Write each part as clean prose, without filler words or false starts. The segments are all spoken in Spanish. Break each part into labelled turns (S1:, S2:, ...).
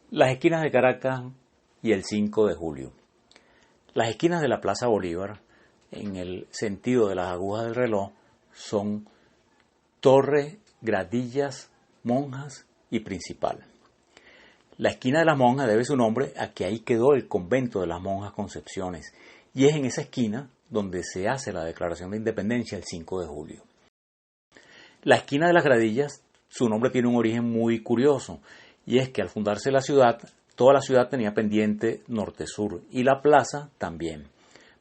S1: Las esquinas de Caracas y el 5 de julio. Las esquinas de la Plaza Bolívar, en el sentido de las agujas del reloj, son Torre, Gradillas, Monjas y Principal. La esquina de las Monjas debe su nombre a que ahí quedó el convento de las Monjas Concepciones, y es en esa esquina donde se hace la declaración de independencia el 5 de julio. La esquina de las Gradillas, su nombre tiene un origen muy curioso, y es que al fundarse la ciudad, toda la ciudad tenía pendiente norte-sur y la plaza también.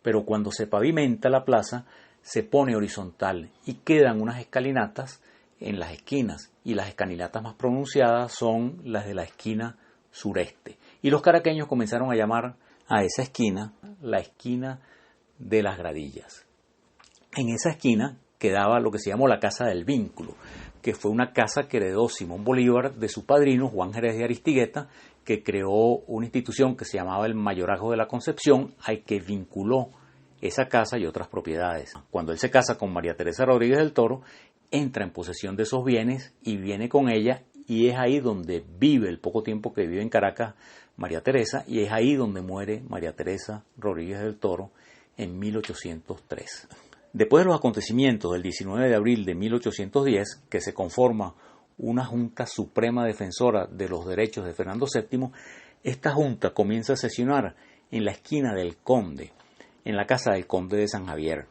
S1: Pero cuando se pavimenta la plaza, se pone horizontal y quedan unas escalinatas en las esquinas, y las escalinatas más pronunciadas son las de la esquina sureste. Y los caraqueños comenzaron a llamar a esa esquina la esquina de las Gradillas. En esa esquina quedaba lo que se llamó la Casa del Vínculo, que fue una casa que heredó Simón Bolívar de su padrino Juan Jerez de Aristigueta, que creó una institución que se llamaba el Mayorazgo de la Concepción, al que vinculó esa casa y otras propiedades. Cuando él se casa con María Teresa Rodríguez del Toro, entra en posesión de esos bienes y viene con ella, y es ahí donde vive el poco tiempo que vive en Caracas María Teresa, y es ahí donde muere María Teresa Rodríguez del Toro en 1803. Después de los acontecimientos del 19 de abril de 1810, que se conforma una Junta Suprema Defensora de los Derechos de Fernando VII, esta Junta comienza a sesionar en la esquina del Conde, en la casa del Conde de San Javier.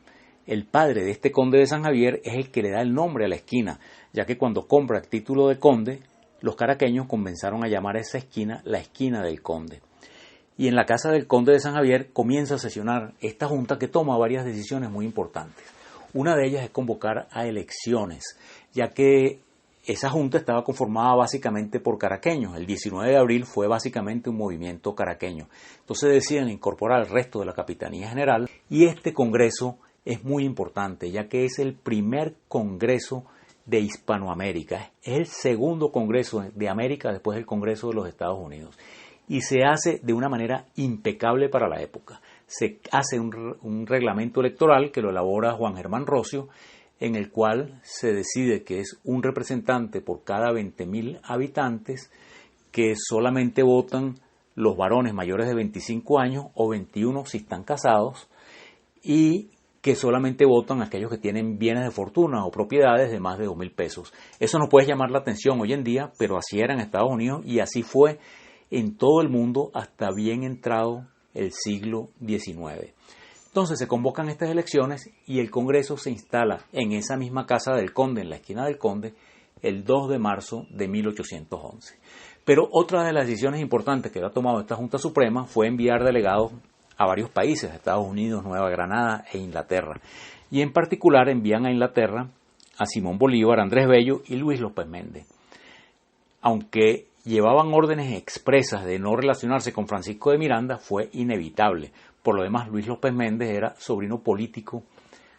S1: El padre de este Conde de San Javier es el que le da el nombre a la esquina, ya que cuando compra el título de Conde, los caraqueños comenzaron a llamar a esa esquina la esquina del Conde. Y en la casa del Conde de San Javier comienza a sesionar esta junta que toma varias decisiones muy importantes. Una de ellas es convocar a elecciones, ya que esa junta estaba conformada básicamente por caraqueños. El 19 de abril fue básicamente un movimiento caraqueño. Entonces deciden incorporar al resto de la Capitanía General, y este congreso es muy importante, ya que es el primer congreso de Hispanoamérica. Es el segundo congreso de América después del Congreso de los Estados Unidos. Y se hace de una manera impecable para la época. Se hace un reglamento electoral que lo elabora Juan Germán Rocio, en el cual se decide que es un representante por cada 20.000 habitantes, que solamente votan los varones mayores de 25 años o 21 si están casados, y que solamente votan aquellos que tienen bienes de fortuna o propiedades de más de 2.000 pesos. Eso nos puede llamar la atención hoy en día, pero así era en Estados Unidos y así fue en todo el mundo hasta bien entrado el siglo XIX. Entonces se convocan estas elecciones y el Congreso se instala en esa misma casa del Conde, en la esquina del Conde, el 2 de marzo de 1811. Pero otra de las decisiones importantes que ha tomado esta Junta Suprema fue enviar delegados a varios países, Estados Unidos, Nueva Granada e Inglaterra. Y en particular envían a Inglaterra a Simón Bolívar, Andrés Bello y Luis López Méndez. Aunque llevaban órdenes expresas de no relacionarse con Francisco de Miranda, fue inevitable. Por lo demás, Luis López Méndez era sobrino político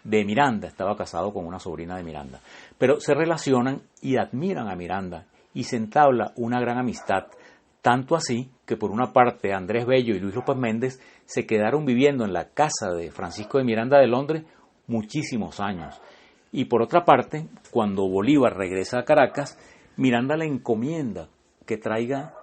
S1: de Miranda, estaba casado con una sobrina de Miranda. Pero se relacionan y admiran a Miranda y se entabla una gran amistad. Tanto así que por una parte Andrés Bello y Luis López Méndez se quedaron viviendo en la casa de Francisco de Miranda de Londres muchísimos años. Y por otra parte, cuando Bolívar regresa a Caracas, Miranda le encomienda que traiga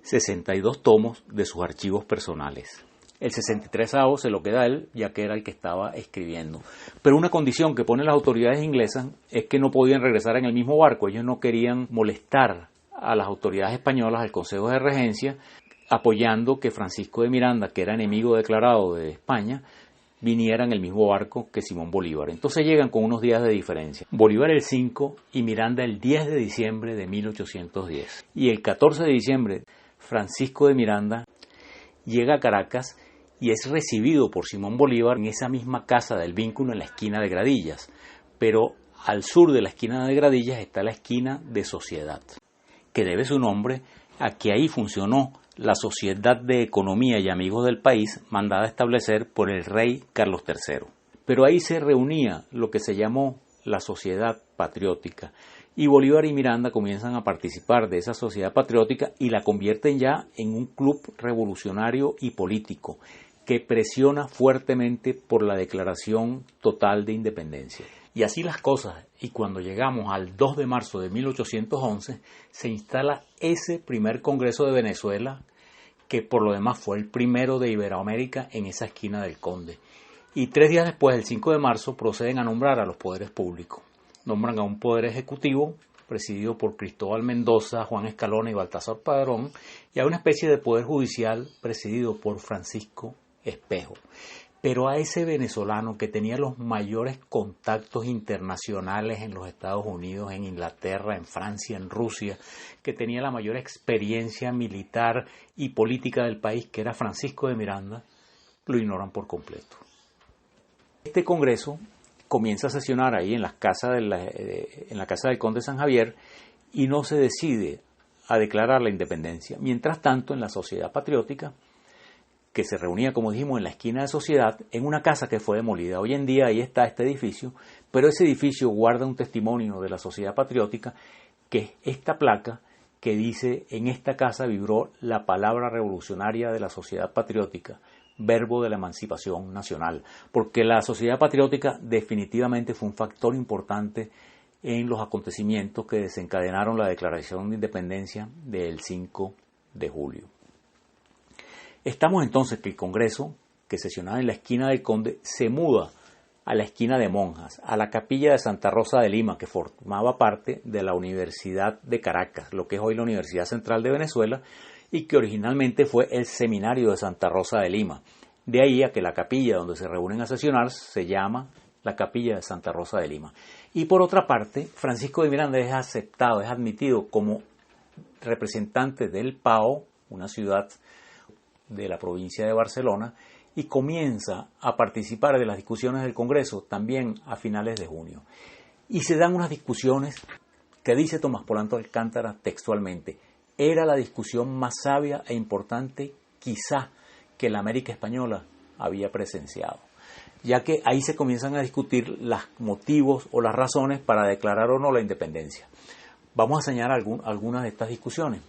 S1: 62 tomos de sus archivos personales. El 63avo se lo queda a él, ya que era el que estaba escribiendo. Pero una condición que ponen las autoridades inglesas es que no podían regresar en el mismo barco. Ellos no querían molestar a las autoridades españolas, al Consejo de Regencia, apoyando que Francisco de Miranda, que era enemigo declarado de España, viniera en el mismo barco que Simón Bolívar. Entonces llegan con unos días de diferencia. Bolívar el 5 y Miranda el 10 de diciembre de 1810. Y el 14 de diciembre, Francisco de Miranda llega a Caracas y es recibido por Simón Bolívar en esa misma casa del Vínculo en la esquina de Gradillas. Pero al sur de la esquina de Gradillas está la esquina de Sociedad, que debe su nombre a que ahí funcionó la Sociedad de Economía y Amigos del País, mandada a establecer por el rey Carlos III. Pero ahí se reunía lo que se llamó la Sociedad Patriótica, y Bolívar y Miranda comienzan a participar de esa Sociedad Patriótica y la convierten ya en un club revolucionario y político que presiona fuertemente por la declaración total de independencia. Y así las cosas, y cuando llegamos al 2 de marzo de 1811, se instala ese primer Congreso de Venezuela, que por lo demás fue el primero de Iberoamérica en esa esquina del Conde. Y 3 días después, el 5 de marzo, proceden a nombrar a los poderes públicos. Nombran a un poder ejecutivo, presidido por Cristóbal Mendoza, Juan Escalona y Baltasar Padrón, y a una especie de poder judicial presidido por Francisco Espejo. Pero a ese venezolano que tenía los mayores contactos internacionales en los Estados Unidos, en Inglaterra, en Francia, en Rusia, que tenía la mayor experiencia militar y política del país, que era Francisco de Miranda, lo ignoran por completo. Este Congreso comienza a sesionar ahí en la casa del Conde San Javier y no se decide a declarar la independencia. Mientras tanto, en la Sociedad Patriótica, que se reunía, como dijimos, en la esquina de Sociedad, en una casa que fue demolida. Hoy en día ahí está este edificio, pero ese edificio guarda un testimonio de la Sociedad Patriótica, que es esta placa que dice: en esta casa vibró la palabra revolucionaria de la Sociedad Patriótica, verbo de la emancipación nacional, porque la Sociedad Patriótica definitivamente fue un factor importante en los acontecimientos que desencadenaron la Declaración de Independencia del 5 de julio. Estamos entonces que el Congreso, que sesionaba en la esquina del Conde, se muda a la esquina de Monjas, a la capilla de Santa Rosa de Lima, que formaba parte de la Universidad de Caracas, lo que es hoy la Universidad Central de Venezuela, y que originalmente fue el Seminario de Santa Rosa de Lima. De ahí a que la capilla donde se reúnen a sesionar se llama la capilla de Santa Rosa de Lima. Y por otra parte, Francisco de Miranda es aceptado, es admitido como representante del Pao, una ciudad de la provincia de Barcelona, y comienza a participar de las discusiones del Congreso también a finales de junio. Y se dan unas discusiones que dice Tomás Polanco Alcántara textualmente: era la discusión más sabia e importante quizá que la América Española había presenciado, ya que ahí se comienzan a discutir los motivos o las razones para declarar o no la independencia. Vamos a señalar algunas de estas discusiones.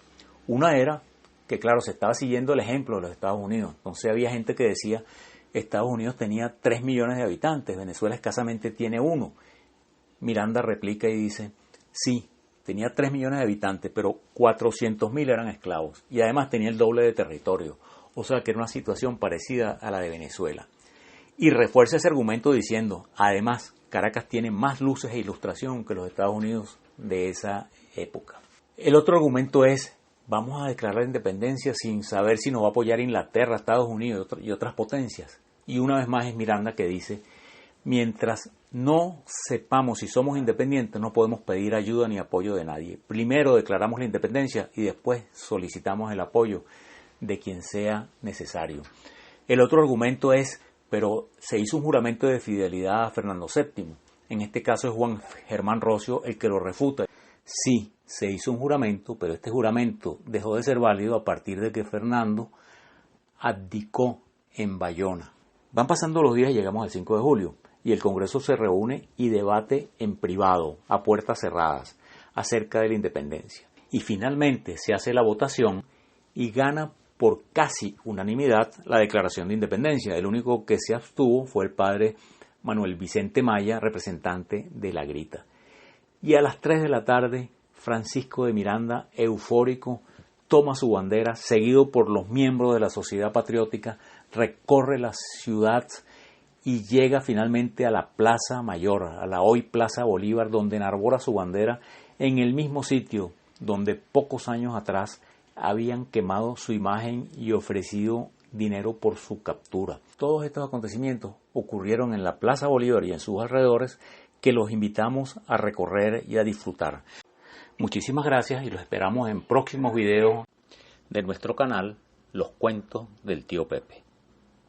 S1: Una era que, claro, se estaba siguiendo el ejemplo de los Estados Unidos. Entonces había gente que decía: Estados Unidos tenía 3 millones de habitantes, Venezuela escasamente tiene 1. Miranda replica y dice: sí, tenía 3 millones de habitantes, pero 400.000 eran esclavos y además tenía el doble de territorio, o sea que era una situación parecida a la de Venezuela. Y refuerza ese argumento diciendo: además, Caracas tiene más luces e ilustración que los Estados Unidos de esa época. El otro argumento es: vamos a declarar la independencia sin saber si nos va a apoyar Inglaterra, Estados Unidos y otras potencias. Y una vez más es Miranda que dice: mientras no sepamos si somos independientes, no podemos pedir ayuda ni apoyo de nadie. Primero declaramos la independencia y después solicitamos el apoyo de quien sea necesario. El otro argumento es: pero se hizo un juramento de fidelidad a Fernando VII. En este caso es Juan Germán Rocio el que lo refuta. Sí, se hizo un juramento, pero este juramento dejó de ser válido a partir de que Fernando abdicó en Bayona. Van pasando los días y llegamos al 5 de julio y el Congreso se reúne y debate en privado, a puertas cerradas, acerca de la independencia. Y finalmente se hace la votación y gana por casi unanimidad la declaración de independencia. El único que se abstuvo fue el padre Manuel Vicente Maya, representante de La Grita. Y a las 3 de la tarde, Francisco de Miranda, eufórico, toma su bandera, seguido por los miembros de la Sociedad Patriótica, recorre la ciudad y llega finalmente a la Plaza Mayor, a la hoy Plaza Bolívar, donde enarbora su bandera en el mismo sitio donde pocos años atrás habían quemado su imagen y ofrecido dinero por su captura. Todos estos acontecimientos ocurrieron en la Plaza Bolívar y en sus alrededores, que los invitamos a recorrer y a disfrutar. Muchísimas gracias y los esperamos en próximos videos de nuestro canal, Los Cuentos del Tío Pepe.